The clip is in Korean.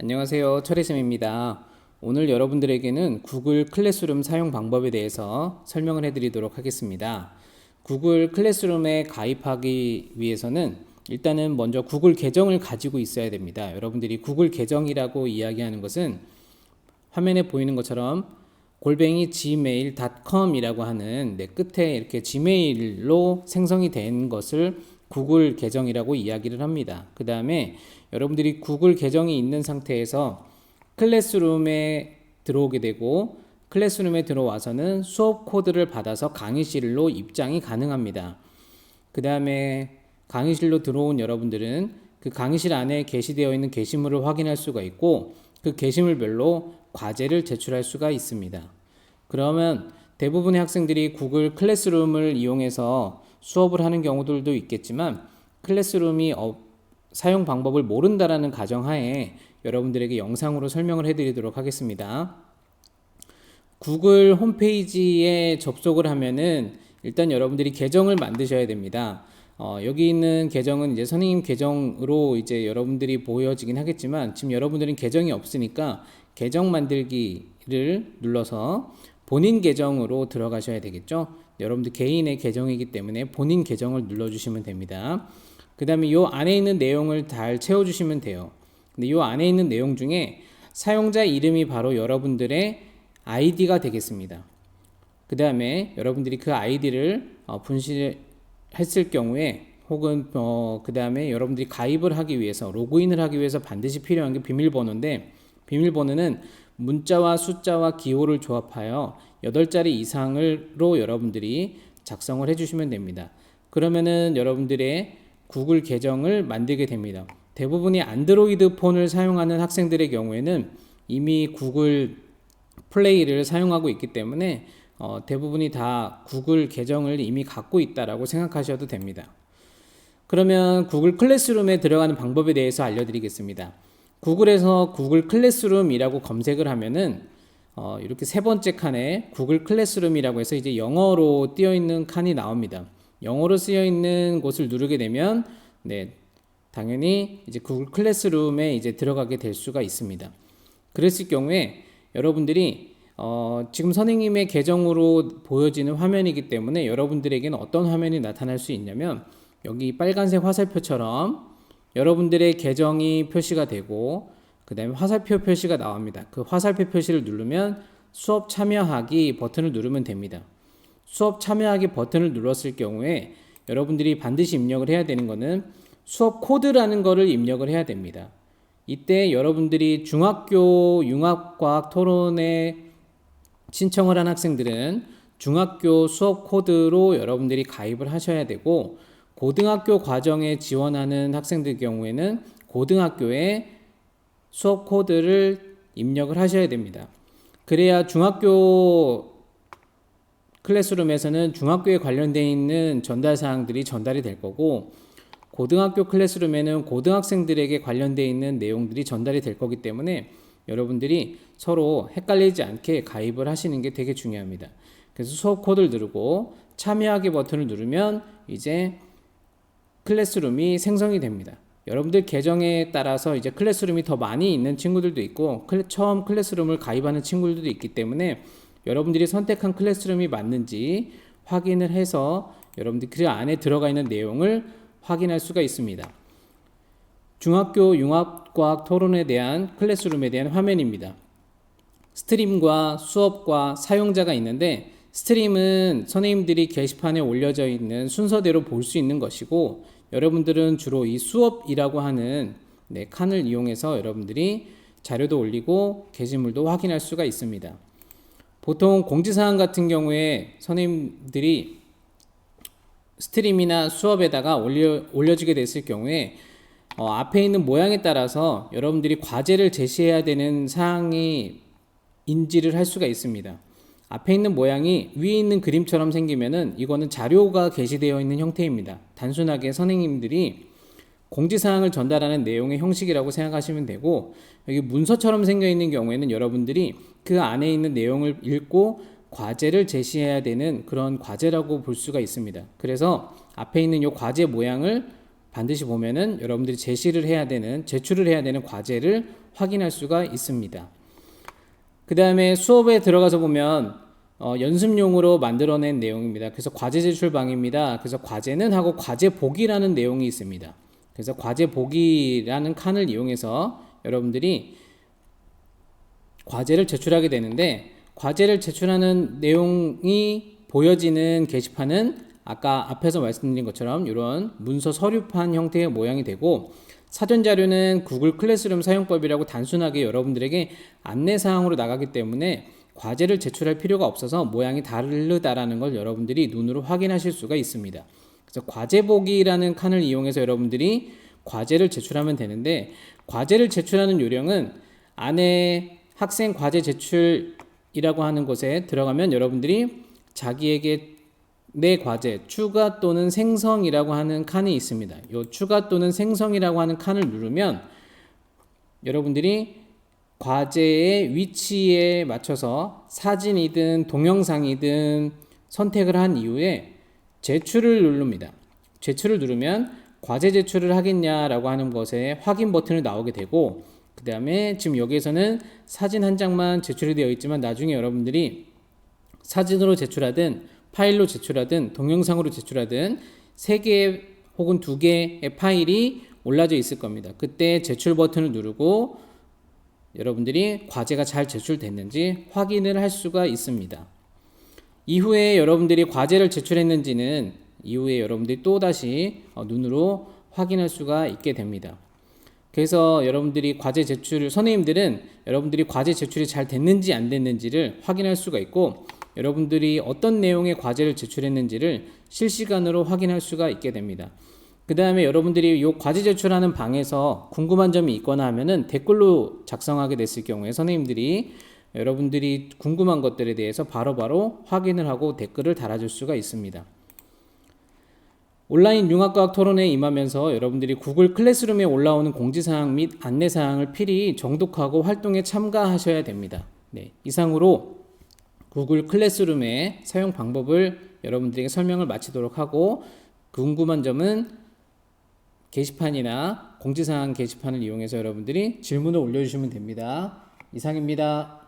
안녕하세요. 철혜쌤입니다. 오늘 여러분들에게는 구글 클래스룸 사용 방법에 대해서 설명을 해드리도록 하겠습니다. 구글 클래스룸에 가입하기 위해서는 일단은 먼저 구글 계정을 가지고 있어야 됩니다. 여러분들이 구글 계정이라고 이야기하는 것은 화면에 보이는 것처럼 골뱅이 gmail.com이라고 하는 끝에 이렇게 gmail로 생성이 된 것을 구글 계정이라고 이야기를 합니다. 그 다음에 여러분들이 구글 계정이 있는 상태에서 클래스룸에 들어오게 되고 클래스룸에 들어와서는 수업 코드를 받아서 강의실로 입장이 가능합니다. 그 다음에 강의실로 들어온 여러분들은 그 강의실 안에 게시되어 있는 게시물을 확인할 수가 있고 그 게시물별로 과제를 제출할 수가 있습니다. 그러면 대부분의 학생들이 구글 클래스룸을 이용해서 수업을 하는 경우들도 있겠지만 클래스룸이 사용 방법을 모른다라는 가정하에 여러분들에게 영상으로 설명을 해드리도록 하겠습니다. 구글 홈페이지에 접속을 하면은 일단 여러분들이 계정을 만드셔야 됩니다. 여기 있는 계정은 이제 선생님 계정으로 이제 여러분들이 보여지긴 하겠지만 지금 여러분들은 계정이 없으니까 계정 만들기를 눌러서 본인 계정으로 들어가셔야 되겠죠. 여러분들 개인의 계정이기 때문에 본인 계정을 눌러주시면 됩니다. 그 다음에 이 안에 있는 내용을 잘 채워주시면 돼요. 근데 이 안에 있는 내용 중에 사용자 이름이 바로 여러분들의 아이디가 되겠습니다. 그 다음에 여러분들이 그 아이디를 분실했을 경우에 혹은 그 다음에 여러분들이 가입을 하기 위해서 로그인을 하기 위해서 반드시 필요한 게 비밀번호인데 비밀번호는 문자와 숫자와 기호를 조합하여 8자리 이상으로 여러분들이 작성을 해주시면 됩니다. 그러면은 여러분들의 구글 계정을 만들게 됩니다. 대부분이 안드로이드 폰을 사용하는 학생들의 경우에는 이미 구글 플레이를 사용하고 있기 때문에 대부분이 다 구글 계정을 이미 갖고 있다라고 생각하셔도 됩니다. 그러면 구글 클래스룸에 들어가는 방법에 대해서 알려드리겠습니다. 구글에서 구글 클래스룸이라고 검색을 하면은 이렇게 세 번째 칸에 구글 클래스룸이라고 해서 이제 영어로 띄어 있는 칸이 나옵니다. 영어로 쓰여 있는 곳을 누르게 되면 당연히 이제 구글 클래스룸에 이제 들어가게 될 수가 있습니다. 그랬을 경우에 여러분들이 지금 선생님의 계정으로 보여지는 화면이기 때문에 여러분들에게는 어떤 화면이 나타날 수 있냐면 여기 빨간색 화살표처럼 여러분들의 계정이 표시가 되고 그 다음에 화살표 표시가 나옵니다. 그 화살표 표시를 누르면 수업 참여하기 버튼을 누르면 됩니다. 수업 참여하기 버튼을 눌렀을 경우에 여러분들이 반드시 입력을 해야 되는 것은 수업 코드라는 것을 입력을 해야 됩니다. 이때 여러분들이 중학교 융합과학 토론에 신청을 한 학생들은 중학교 수업 코드로 여러분들이 가입을 하셔야 되고 고등학교 과정에 지원하는 학생들 경우에는 고등학교의 수업 코드를 입력을 하셔야 됩니다. 그래야 중학교 클래스룸에서는 중학교에 관련되어 있는 전달 사항들이 전달이 될 거고 고등학교 클래스룸에는 고등학생들에게 관련되어 있는 내용들이 전달이 될 거기 때문에 여러분들이 서로 헷갈리지 않게 가입을 하시는 게 되게 중요합니다. 그래서 수업 코드를 누르고 참여하기 버튼을 누르면 이제 클래스룸이 생성이 됩니다. 여러분들 계정에 따라서 이제 클래스룸이 더 많이 있는 친구들도 있고 처음 클래스룸을 가입하는 친구들도 있기 때문에 여러분들이 선택한 클래스룸이 맞는지 확인을 해서 여러분들이 그 안에 들어가 있는 내용을 확인할 수가 있습니다. 중학교 융합과학 토론에 대한 클래스룸에 대한 화면입니다. 스트림과 수업과 사용자가 있는데 스트림은 선생님들이 게시판에 올려져 있는 순서대로 볼 수 있는 것이고 여러분들은 주로 이 수업이라고 하는 칸을 이용해서 여러분들이 자료도 올리고 게시물도 확인할 수가 있습니다. 보통 공지사항 같은 경우에 선생님들이 스트림이나 수업에다가 올려지게 됐을 경우에 앞에 있는 모양에 따라서 여러분들이 과제를 제시해야 되는 사항이 인지를 할 수가 있습니다. 앞에 있는 모양이 위에 있는 그림처럼 생기면은 이거는 자료가 게시되어 있는 형태입니다. 단순하게 선생님들이 공지사항을 전달하는 내용의 형식이라고 생각하시면 되고 여기 문서처럼 생겨 있는 경우에는 여러분들이 그 안에 있는 내용을 읽고 과제를 제시해야 되는 그런 과제라고 볼 수가 있습니다. 그래서 앞에 있는 이 과제 모양을 반드시 보면은 여러분들이 제출을 해야 되는 과제를 확인할 수가 있습니다. 그 다음에 수업에 들어가서 보면 연습용으로 만들어낸 내용입니다. 그래서 과제 제출방입니다. 그래서 과제는 하고 과제 보기라는 내용이 있습니다. 그래서 과제 보기라는 칸을 이용해서 여러분들이 과제를 제출하게 되는데, 과제를 제출하는 내용이 보여지는 게시판은 아까 앞에서 말씀드린 것처럼 이런 문서 서류판 형태의 모양이 되고, 사전 자료는 구글 클래스룸 사용법이라고 단순하게 여러분들에게 안내사항으로 나가기 때문에 과제를 제출할 필요가 없어서 모양이 다르다라는 걸 여러분들이 눈으로 확인하실 수가 있습니다. 그래서 과제 보기라는 칸을 이용해서 여러분들이 과제를 제출하면 되는데, 과제를 제출하는 요령은 안에 학생 과제 제출이라고 하는 곳에 들어가면 여러분들이 자기에게 내 과제 추가 또는 생성이라고 하는 칸이 있습니다. 이 추가 또는 생성이라고 하는 칸을 누르면 여러분들이 과제의 위치에 맞춰서 사진이든 동영상이든 선택을 한 이후에 제출을 누릅니다. 제출을 누르면 과제 제출을 하겠냐라고 하는 것에 확인 버튼을 나오게 되고, 그 다음에 지금 여기에서는 사진 한 장만 제출이 되어 있지만 나중에 여러분들이 사진으로 제출하든 파일로 제출하든 동영상으로 제출하든 3개 혹은 2개의 파일이 올라져 있을 겁니다. 그때 제출 버튼을 누르고 여러분들이 과제가 잘 제출됐는지 확인을 할 수가 있습니다. 이후에 여러분들이 과제를 제출했는지는 이후에 여러분들이 또다시 눈으로 확인할 수가 있게 됩니다. 그래서 여러분들이 과제 제출, 선생님들은 여러분들이 과제 제출이 잘 됐는지 안 됐는지를 확인할 수가 있고, 여러분들이 어떤 내용의 과제를 제출했는지를 실시간으로 확인할 수가 있게 됩니다. 그 다음에 여러분들이 이 과제 제출하는 방에서 궁금한 점이 있거나 하면은 댓글로 작성하게 됐을 경우에 선생님들이 여러분들이 궁금한 것들에 대해서 바로바로 확인을 하고 댓글을 달아줄 수가 있습니다. 온라인 융합과학 토론에 임하면서 여러분들이 구글 클래스룸에 올라오는 공지사항 및 안내사항을 필히 정독하고 활동에 참가하셔야 됩니다. 네, 이상으로 구글 클래스룸의 사용 방법을 여러분들에게 설명을 마치도록 하고, 궁금한 점은 게시판이나 공지사항 게시판을 이용해서 여러분들이 질문을 올려주시면 됩니다. 이상입니다.